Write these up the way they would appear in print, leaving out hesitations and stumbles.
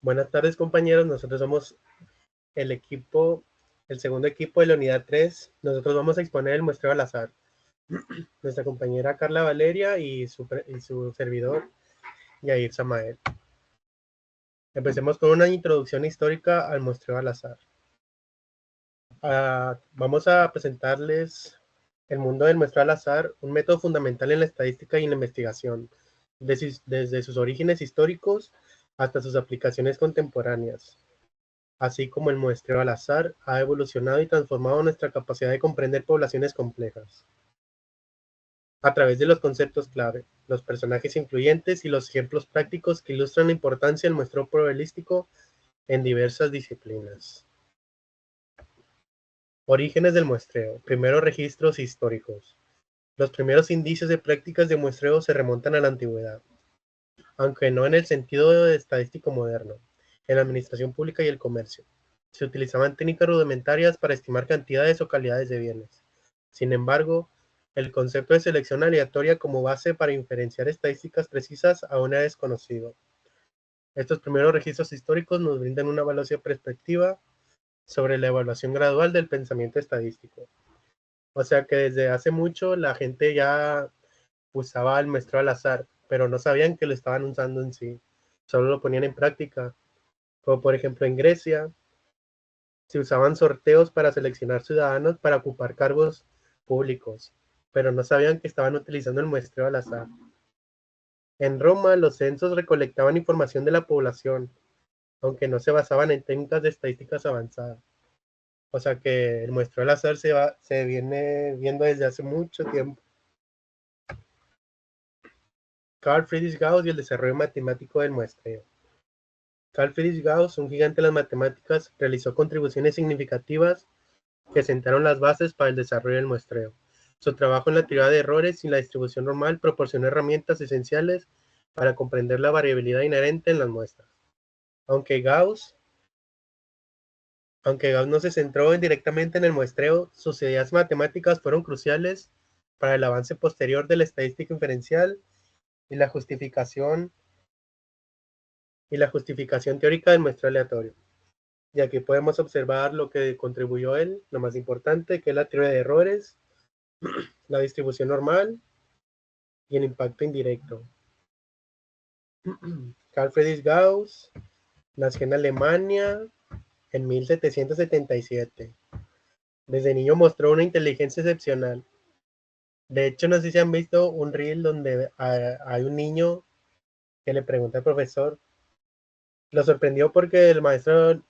Buenas tardes, compañeros. Nosotros somos el equipo, el segundo equipo de la unidad 3. Nosotros vamos a exponer el muestreo al azar. Nuestra compañera Carla Valeria y su servidor, Yair Samael. Empecemos con una introducción histórica al muestreo al azar. Vamos a presentarles el mundo del muestreo al azar, un método fundamental en la estadística y en la investigación, desde sus orígenes históricos hasta sus aplicaciones contemporáneas. Así como el muestreo al azar ha evolucionado y transformado nuestra capacidad de comprender poblaciones complejas, a través de los conceptos clave, los personajes influyentes y los ejemplos prácticos que ilustran la importancia del muestreo probabilístico en diversas disciplinas. Orígenes del muestreo. Primeros registros históricos. Los primeros indicios de prácticas de muestreo se remontan a la antigüedad, aunque no en el sentido estadístico moderno, en la administración pública y el comercio. Se utilizaban técnicas rudimentarias para estimar cantidades o calidades de bienes. Sin embargo, el concepto de selección aleatoria como base para inferenciar estadísticas precisas aún es desconocido. Estos primeros registros históricos nos brindan una valiosa perspectiva sobre la evaluación gradual del pensamiento estadístico. O sea que desde hace mucho la gente ya usaba el muestreo al azar, pero no sabían que lo estaban usando en sí. Solo lo ponían en práctica. Como por ejemplo en Grecia, se usaban sorteos para seleccionar ciudadanos para ocupar cargos públicos, pero no sabían que estaban utilizando el muestreo al azar. En Roma, los censos recolectaban información de la población, aunque no se basaban en técnicas de estadísticas avanzadas. O sea que el muestreo al azar se viene viendo desde hace mucho tiempo. Carl Friedrich Gauss y el desarrollo matemático del muestreo. Carl Friedrich Gauss, un gigante de las matemáticas, realizó contribuciones significativas que sentaron las bases para el desarrollo del muestreo. Su trabajo en la teoría de errores y la distribución normal proporcionó herramientas esenciales para comprender la variabilidad inherente en las muestras. Aunque Gauss no se centró directamente en el muestreo, sus ideas matemáticas fueron cruciales para el avance posterior de la estadística inferencial y la justificación teórica del muestreo aleatorio. Y aquí podemos observar lo que contribuyó él, lo más importante, que es la teoría de errores, la distribución normal y el impacto indirecto. Carl Friedrich Gauss nació en Alemania en 1777. Desde niño mostró una inteligencia excepcional. De hecho, no sé si han visto un reel donde hay un niño que le pregunta al profesor. Lo sorprendió porque el maestro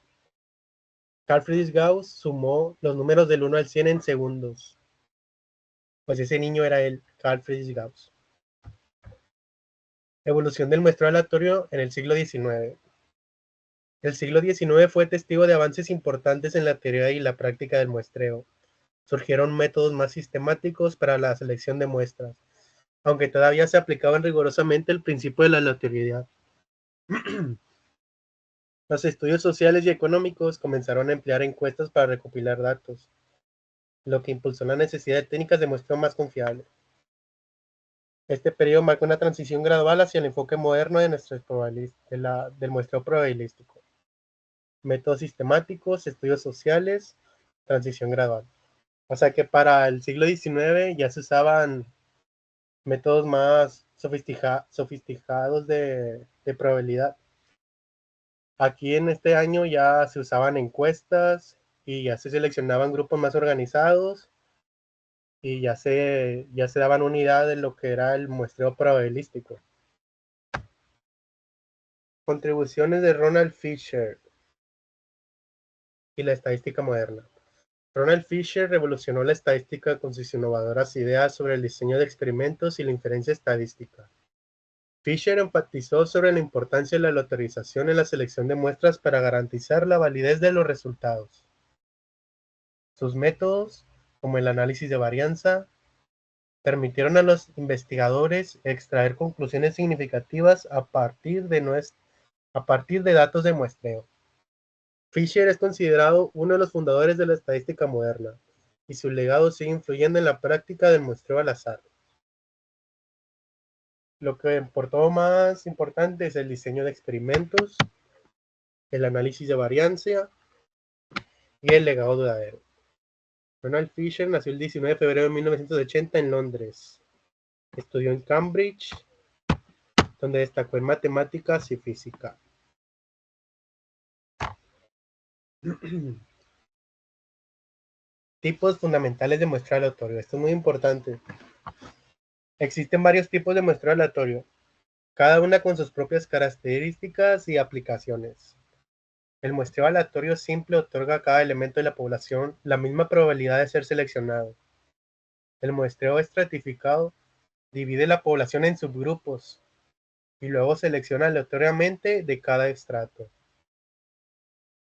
Carl Friedrich Gauss sumó los números del 1 al 100 en segundos. Pues ese niño era él, Carl Friedrich Gauss. Evolución del muestreo aleatorio en el siglo XIX. El siglo XIX fue testigo de avances importantes en la teoría y la práctica del muestreo. Surgieron métodos más sistemáticos para la selección de muestras, aunque todavía se aplicaban rigurosamente el principio de la aleatoriedad. Los estudios sociales y económicos comenzaron a emplear encuestas para recopilar datos, lo que impulsó la necesidad de técnicas de muestreo más confiables. Este periodo marca una transición gradual hacia el enfoque moderno del muestreo probabilístico. Métodos sistemáticos, estudios sociales, transición gradual. O sea que para el siglo XIX ya se usaban métodos más sofisticados de probabilidad. Aquí en este año ya se usaban encuestas y ya se seleccionaban grupos más organizados y ya se daban unidad de lo que era el muestreo probabilístico. Contribuciones de Ronald Fisher y la estadística moderna. Ronald Fisher revolucionó la estadística con sus innovadoras ideas sobre el diseño de experimentos y la inferencia estadística. Fisher enfatizó sobre la importancia de la aleatorización en la selección de muestras para garantizar la validez de los resultados. Sus métodos, como el análisis de varianza, permitieron a los investigadores extraer conclusiones significativas a partir de datos de muestreo. Fisher es considerado uno de los fundadores de la estadística moderna, y su legado sigue influyendo en la práctica del muestreo al azar. Lo que por todo más importante es el diseño de experimentos el análisis de varianza y el legado duradero. Ronald Fisher nació el 19 de febrero de 1980 en Londres. Estudió en Cambridge, donde destacó en matemáticas y física. Tipos fundamentales de muestreo aleatorio. Esto es muy importante. Existen varios tipos de muestreo aleatorio, cada una con sus propias características y aplicaciones. El muestreo aleatorio simple otorga a cada elemento de la población la misma probabilidad de ser seleccionado. El muestreo estratificado divide la población en subgrupos y luego selecciona aleatoriamente de cada estrato.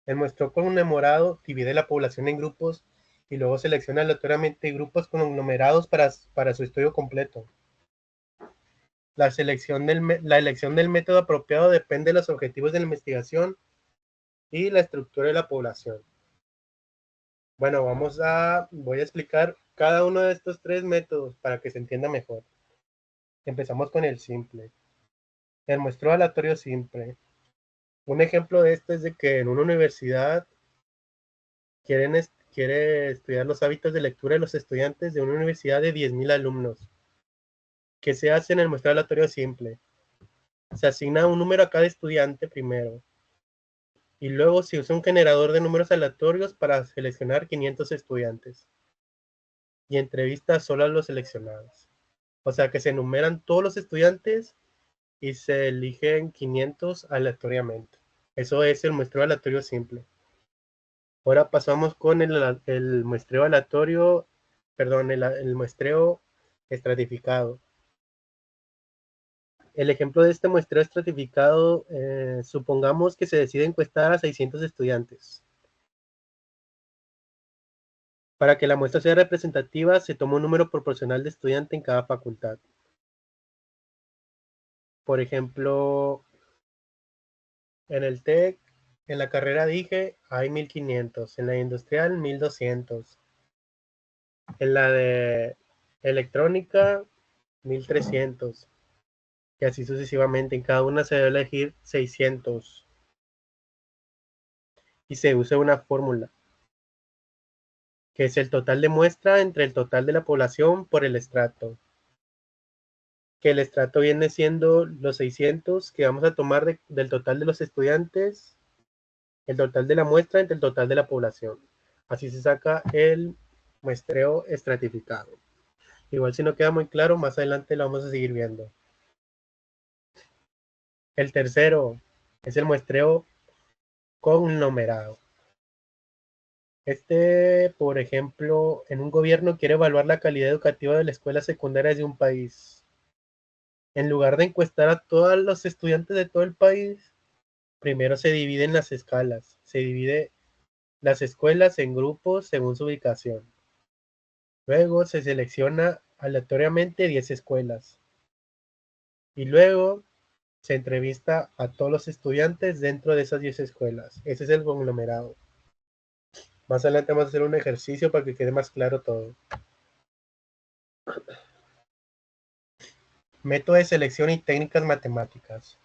El muestreo connumerado divide la población en grupos y luego selecciona aleatoriamente grupos conglomerados para su estudio completo. La elección del método apropiado depende de los objetivos de la investigación y la estructura de la población. Bueno, voy a explicar cada uno de estos tres métodos para que se entienda mejor. Empezamos con el simple. El muestreo aleatorio simple. Un ejemplo de esto es de que en una universidad quiere estudiar los hábitos de lectura de los estudiantes de una universidad de 10,000 alumnos. ¿Qué se hace en el muestreo aleatorio simple? Se asigna un número a cada estudiante primero, y luego se usa un generador de números aleatorios para seleccionar 500 estudiantes, y entrevista solo a los seleccionados. O sea que se enumeran todos los estudiantes y se eligen 500 aleatoriamente. Eso es el muestreo aleatorio simple. Ahora pasamos con el muestreo aleatorio, perdón, el muestreo estratificado. El ejemplo de este muestreo estratificado, supongamos que se decide encuestar a 600 estudiantes. Para que la muestra sea representativa, se toma un número proporcional de estudiantes en cada facultad. Por ejemplo, en el TEC, en la carrera dije, hay 1500, en la industrial 1200, en la de electrónica 1300, y así sucesivamente. En cada una se debe elegir 600 y se usa una fórmula, que es el total de muestra entre el total de la población por el estrato, que el estrato viene siendo los 600 que vamos a tomar del total de los estudiantes, el total de la muestra entre el total de la población. Así se saca el muestreo estratificado. Igual si no queda muy claro, más adelante lo vamos a seguir viendo. El tercero es el muestreo conglomerado. Por ejemplo, en un gobierno quiere evaluar la calidad educativa de las escuelas secundarias de un país. En lugar de encuestar a todos los estudiantes de todo el país, primero se dividen las escalas. Se divide las escuelas en grupos según su ubicación. Luego se selecciona aleatoriamente 10 escuelas. Y luego se entrevista a todos los estudiantes dentro de esas 10 escuelas. Ese es el conglomerado. Más adelante vamos a hacer un ejercicio para que quede más claro todo. Método de selección y técnicas matemáticas.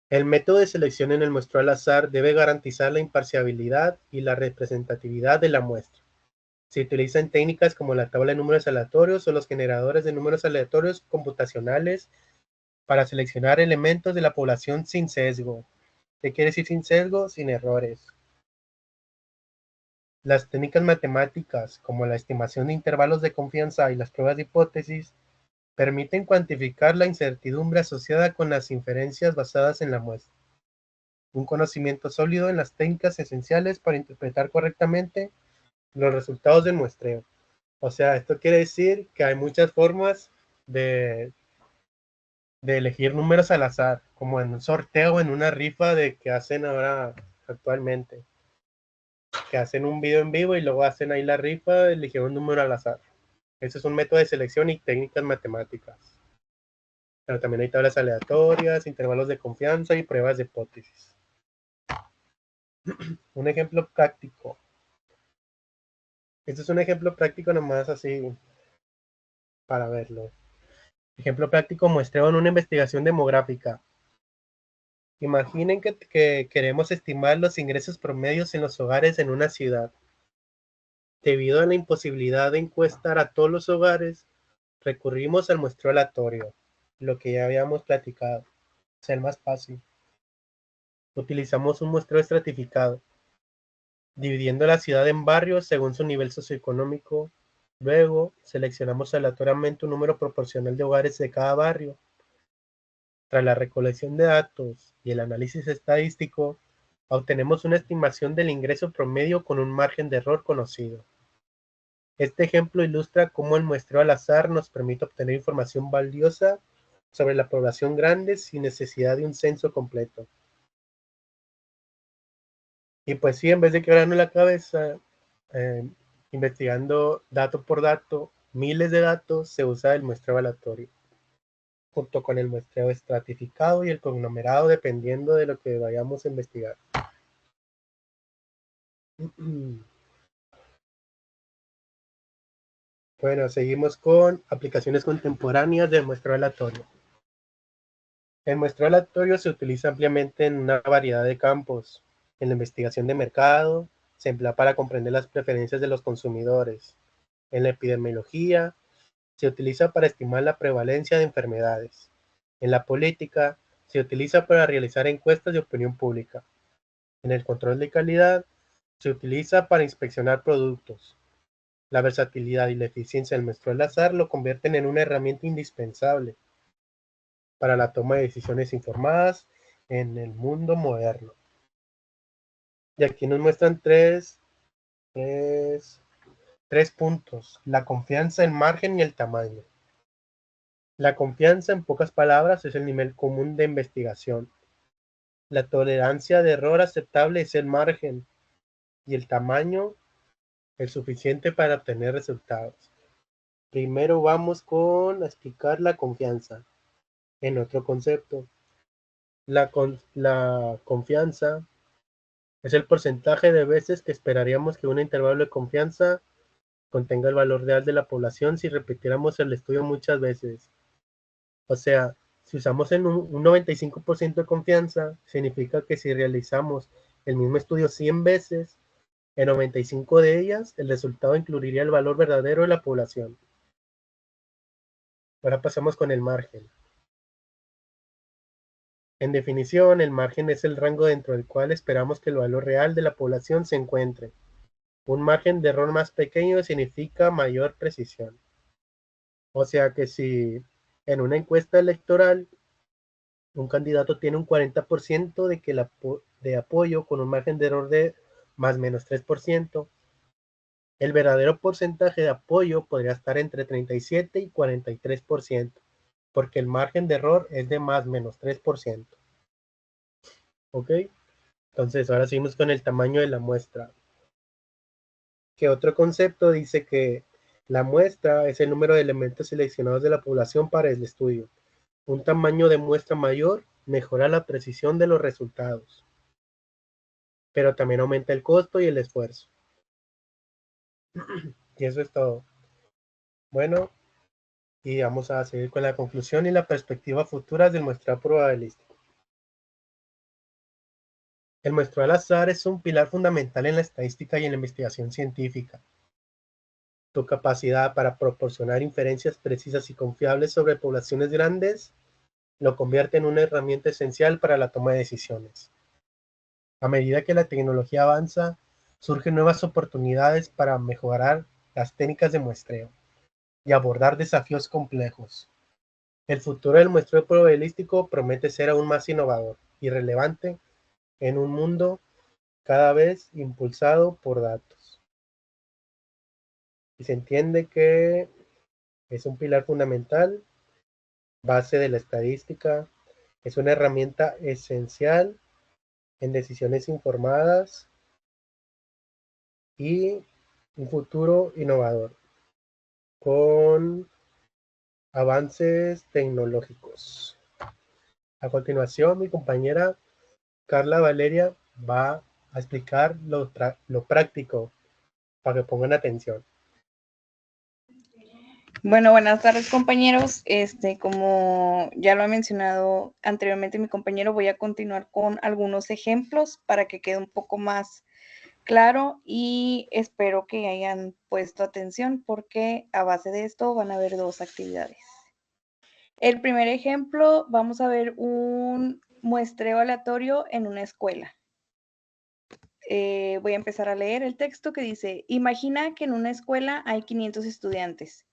El método de selección en el muestreo al azar debe garantizar la imparcialidad y la representatividad de la muestra. Se utilizan técnicas como la tabla de números aleatorios o los generadores de números aleatorios computacionales para seleccionar elementos de la población sin sesgo. ¿Qué quiere decir sin sesgo? Sin errores. Las técnicas matemáticas, como la estimación de intervalos de confianza y las pruebas de hipótesis, permiten cuantificar la incertidumbre asociada con las inferencias basadas en la muestra. Un conocimiento sólido en las técnicas esenciales para interpretar correctamente los resultados del muestreo. O sea, esto quiere decir que hay muchas formas de, de elegir números al azar, como en un sorteo, en una rifa de que hacen ahora actualmente, que hacen un video en vivo y luego hacen ahí la rifa, eligen un número al azar. Ese es un método de selección y técnicas matemáticas. Pero también hay tablas aleatorias, intervalos de confianza y pruebas de hipótesis. Un ejemplo práctico. Este es un ejemplo práctico nomás así para verlo. Ejemplo práctico, muestreo en una investigación demográfica. Imaginen que queremos estimar los ingresos promedios en los hogares en una ciudad. Debido a la imposibilidad de encuestar a todos los hogares, recurrimos al muestreo aleatorio, lo que ya habíamos platicado. Es el más fácil. Utilizamos un muestreo estratificado, dividiendo la ciudad en barrios según su nivel socioeconómico. Luego, seleccionamos aleatoriamente un número proporcional de hogares de cada barrio. Tras la recolección de datos y el análisis estadístico, obtenemos una estimación del ingreso promedio con un margen de error conocido. Este ejemplo ilustra cómo el muestreo al azar nos permite obtener información valiosa sobre la población grande sin necesidad de un censo completo. Y pues sí, en vez de quebrarnos la cabeza eh, investigando dato por dato, miles de datos, se usa el muestreo aleatorio, junto con el muestreo estratificado y el conglomerado, dependiendo de lo que vayamos a investigar. Bueno, seguimos con aplicaciones contemporáneas del muestreo aleatorio. El muestreo aleatorio se utiliza ampliamente en una variedad de campos. En la investigación de mercado, se emplea para comprender las preferencias de los consumidores. En la epidemiología, se utiliza para estimar la prevalencia de enfermedades. En la política, se utiliza para realizar encuestas de opinión pública. En el control de calidad, se utiliza para inspeccionar productos. La versatilidad y la eficiencia del muestreo al azar lo convierten en una herramienta indispensable para la toma de decisiones informadas en el mundo moderno. Y aquí nos muestran tres puntos: la confianza, el margen y el tamaño. La confianza, en pocas palabras, es el nivel común de investigación. La tolerancia de error aceptable es el margen, y el tamaño es suficiente para obtener resultados. Primero vamos con explicar la confianza. En otro concepto, la confianza es el porcentaje de veces que esperaríamos que un intervalo de confianza contenga el valor real de la población si repitiéramos el estudio muchas veces. O sea, si usamos un 95% de confianza, significa que si realizamos el mismo estudio 100 veces, en 95 de ellas, el resultado incluiría el valor verdadero de la población. Ahora pasamos con el margen. En definición, el margen es el rango dentro del cual esperamos que el valor real de la población se encuentre. Un margen de error más pequeño significa mayor precisión. O sea que si en una encuesta electoral un candidato tiene un 40% de apoyo con un margen de error de más menos 3%, el verdadero porcentaje de apoyo podría estar entre 37 y 43%, porque el margen de error es de más menos 3%. ¿Ok? Entonces, ahora seguimos con el tamaño de la muestra. Que otro concepto dice que la muestra es el número de elementos seleccionados de la población para el estudio. Un tamaño de muestra mayor mejora la precisión de los resultados, pero también aumenta el costo y el esfuerzo. Y eso es todo. Bueno, y vamos a seguir con la conclusión y la perspectiva futura del muestreo probabilístico. El muestreo al azar es un pilar fundamental en la estadística y en la investigación científica. Tu capacidad para proporcionar inferencias precisas y confiables sobre poblaciones grandes lo convierte en una herramienta esencial para la toma de decisiones. A medida que la tecnología avanza, surgen nuevas oportunidades para mejorar las técnicas de muestreo y abordar desafíos complejos. El futuro del muestreo probabilístico promete ser aún más innovador y relevante en un mundo cada vez impulsado por datos. Y se entiende que es un pilar fundamental, base de la estadística, es una herramienta esencial en decisiones informadas y un futuro innovador con avances tecnológicos. A continuación, mi compañera Carla Valeria va a explicar lo práctico para que pongan atención. Bueno, buenas tardes, compañeros. Como ya lo ha mencionado anteriormente mi compañero, voy a continuar con algunos ejemplos para que quede un poco más claro y espero que hayan puesto atención porque a base de esto van a haber dos actividades. El primer ejemplo, vamos a ver un muestreo aleatorio en una escuela. Voy a empezar a leer el texto que dice, imagina que en una escuela hay 500 estudiantes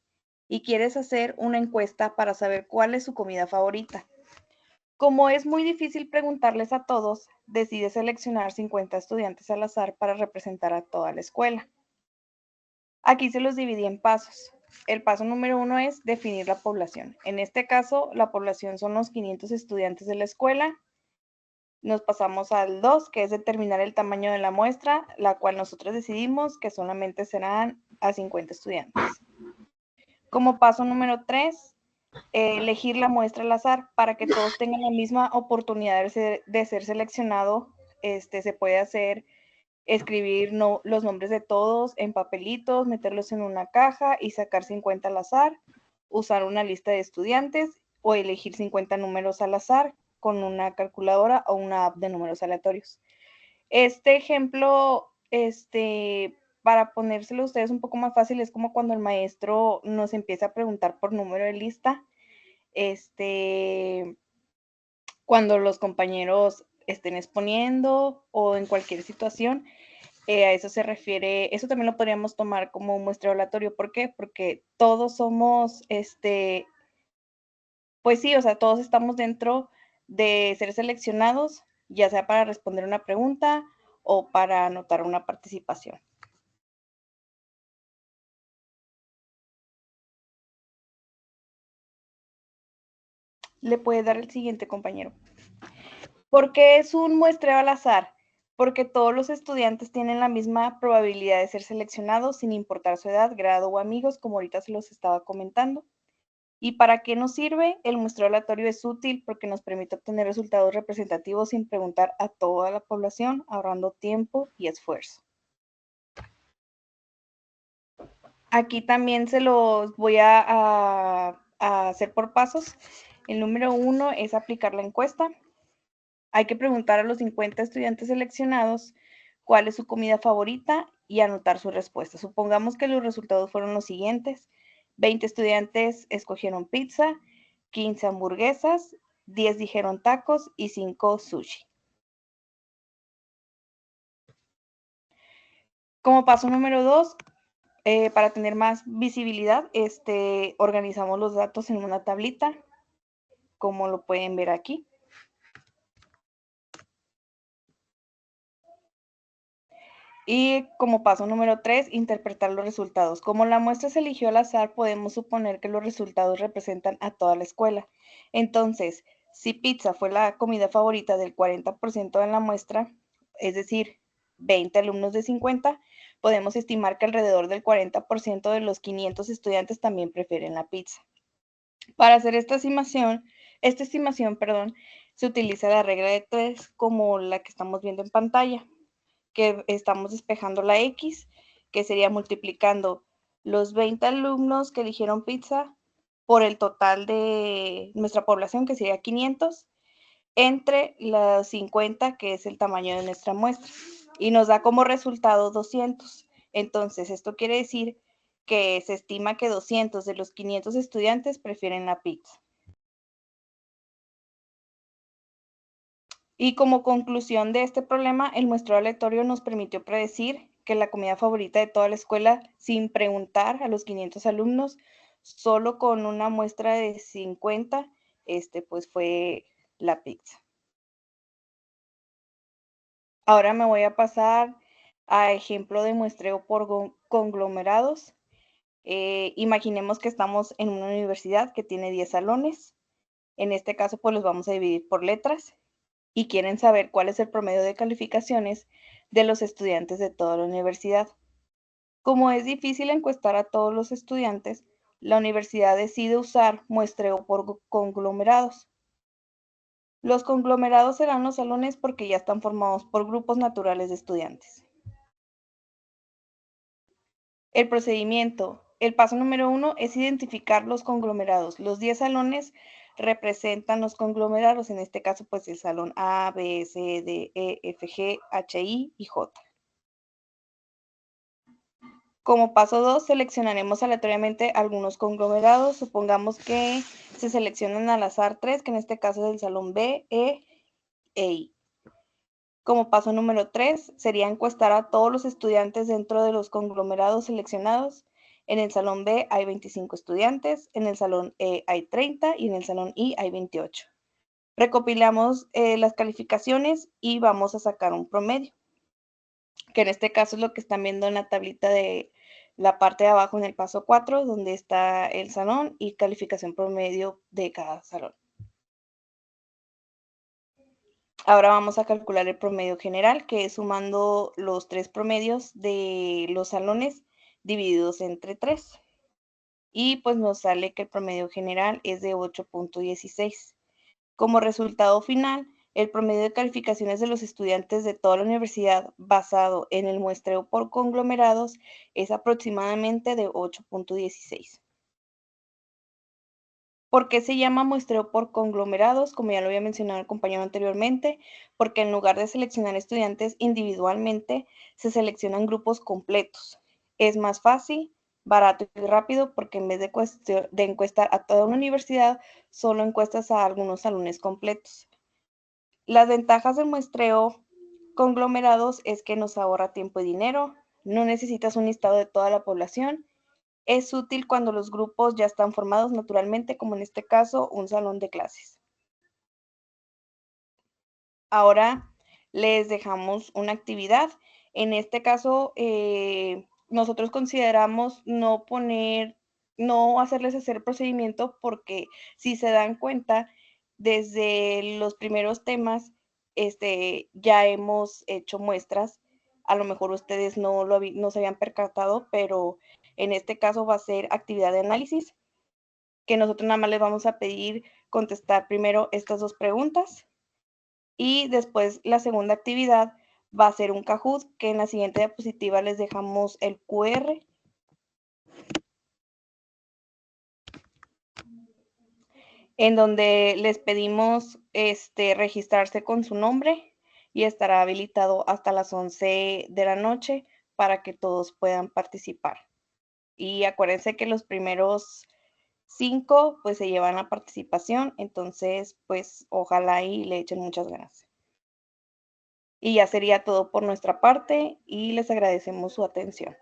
y quieres hacer una encuesta para saber cuál es su comida favorita. Como es muy difícil preguntarles a todos, decide seleccionar 50 estudiantes al azar para representar a toda la escuela. Aquí se los dividí en pasos. El paso número 1 es definir la población. En este caso, la población son los 500 estudiantes de la escuela. Nos pasamos al 2, que es determinar el tamaño de la muestra, la cual nosotros decidimos que solamente serán a 50 estudiantes. Como paso número 3, elegir la muestra al azar para que todos tengan la misma oportunidad de ser seleccionado. Se puede hacer escribir los nombres de todos en papelitos, meterlos en una caja y sacar 50 al azar, usar una lista de estudiantes o elegir 50 números al azar con una calculadora o una app de números aleatorios. Este ejemplo, para ponérselo a ustedes un poco más fácil, es como cuando el maestro nos empieza a preguntar por número de lista, cuando los compañeros estén exponiendo o en cualquier situación. A eso se refiere, eso también lo podríamos tomar como un muestreo aleatorio. ¿Por qué? Porque todos somos, pues sí, o sea, todos estamos dentro de ser seleccionados, ya sea para responder una pregunta o para anotar una participación. Le puede dar el siguiente, compañero. ¿Por qué es un muestreo al azar? Porque todos los estudiantes tienen la misma probabilidad de ser seleccionados sin importar su edad, grado o amigos, como ahorita se los estaba comentando. ¿Y para qué nos sirve? El muestreo aleatorio es útil porque nos permite obtener resultados representativos sin preguntar a toda la población, ahorrando tiempo y esfuerzo. Aquí también se los voy a hacer por pasos. El número 1 es aplicar la encuesta. Hay que preguntar a los 50 estudiantes seleccionados cuál es su comida favorita y anotar su respuesta. Supongamos que los resultados fueron los siguientes. 20 estudiantes escogieron pizza, 15 hamburguesas, 10 dijeron tacos y 5 sushi. Como paso número 2, para tener más visibilidad, organizamos los datos en una tablita, como lo pueden ver aquí. Y como paso número 3, interpretar los resultados. Como la muestra se eligió al azar, podemos suponer que los resultados representan a toda la escuela. Entonces, si pizza fue la comida favorita del 40% de la muestra, es decir, 20 alumnos de 50, podemos estimar que alrededor del 40% de los 500 estudiantes también prefieren la pizza. Para hacer esta estimación, se utiliza la regla de 3 como la que estamos viendo en pantalla, que estamos despejando la X, que sería multiplicando los 20 alumnos que eligieron pizza por el total de nuestra población, que sería 500, entre los 50, que es el tamaño de nuestra muestra, y nos da como resultado 200. Entonces, esto quiere decir que se estima que 200 de los 500 estudiantes prefieren la pizza. Y como conclusión de este problema, el muestreo aleatorio nos permitió predecir que la comida favorita de toda la escuela, sin preguntar a los 500 alumnos, solo con una muestra de 50, pues fue la pizza. Ahora me voy a pasar a ejemplo de muestreo por conglomerados. Imaginemos que estamos en una universidad que tiene 10 salones. En este caso, pues los vamos a dividir por letras y quieren saber cuál es el promedio de calificaciones de los estudiantes de toda la universidad. Como es difícil encuestar a todos los estudiantes, la universidad decide usar muestreo por conglomerados. Los conglomerados serán los salones porque ya están formados por grupos naturales de estudiantes. El procedimiento El paso número 1 es identificar los conglomerados. Los 10 salones representan los conglomerados, en este caso pues el salón A, B, C, D, E, F, G, H, I y J. Como paso 2, seleccionaremos aleatoriamente algunos conglomerados. Supongamos que se seleccionan al azar 3, que en este caso es el salón B, E e I. Como paso número 3, sería encuestar a todos los estudiantes dentro de los conglomerados seleccionados. En el salón B hay 25 estudiantes, en el salón E hay 30 y en el salón I hay 28. Recopilamos las calificaciones y vamos a sacar un promedio, que en este caso es lo que están viendo en la tablita de la parte de abajo en el paso 4, donde está el salón y calificación promedio de cada salón. Ahora vamos a calcular el promedio general, que es sumando los 3 promedios de los salones divididos entre 3. Y pues nos sale que el promedio general es de 8.16. Como resultado final, el promedio de calificaciones de los estudiantes de toda la universidad basado en el muestreo por conglomerados es aproximadamente de 8.16. ¿Por qué se llama muestreo por conglomerados? Como ya lo había mencionado el compañero anteriormente, porque en lugar de seleccionar estudiantes individualmente, se seleccionan grupos completos. Es más fácil, barato y rápido porque en vez de encuestar a toda una universidad, solo encuestas a algunos salones completos. Las ventajas del muestreo conglomerados es que nos ahorra tiempo y dinero, no necesitas un listado de toda la población. Es útil cuando los grupos ya están formados naturalmente, como en este caso, un salón de clases. Ahora les dejamos una actividad. En este caso, nosotros consideramos no hacerles hacer el procedimiento porque si se dan cuenta, desde los primeros temas, ya hemos hecho muestras. A lo mejor ustedes no se habían percatado, pero en este caso va a ser actividad de análisis, que nosotros nada más les vamos a pedir contestar primero estas 2 preguntas y después la segunda actividad va a ser un Kahoot, que en la siguiente diapositiva les dejamos el QR. En donde les pedimos registrarse con su nombre y estará habilitado hasta las 11 de la noche para que todos puedan participar. Y acuérdense que los primeros 5 pues se llevan la participación, entonces pues ojalá y le echen muchas ganas. Y ya sería todo por nuestra parte y les agradecemos su atención.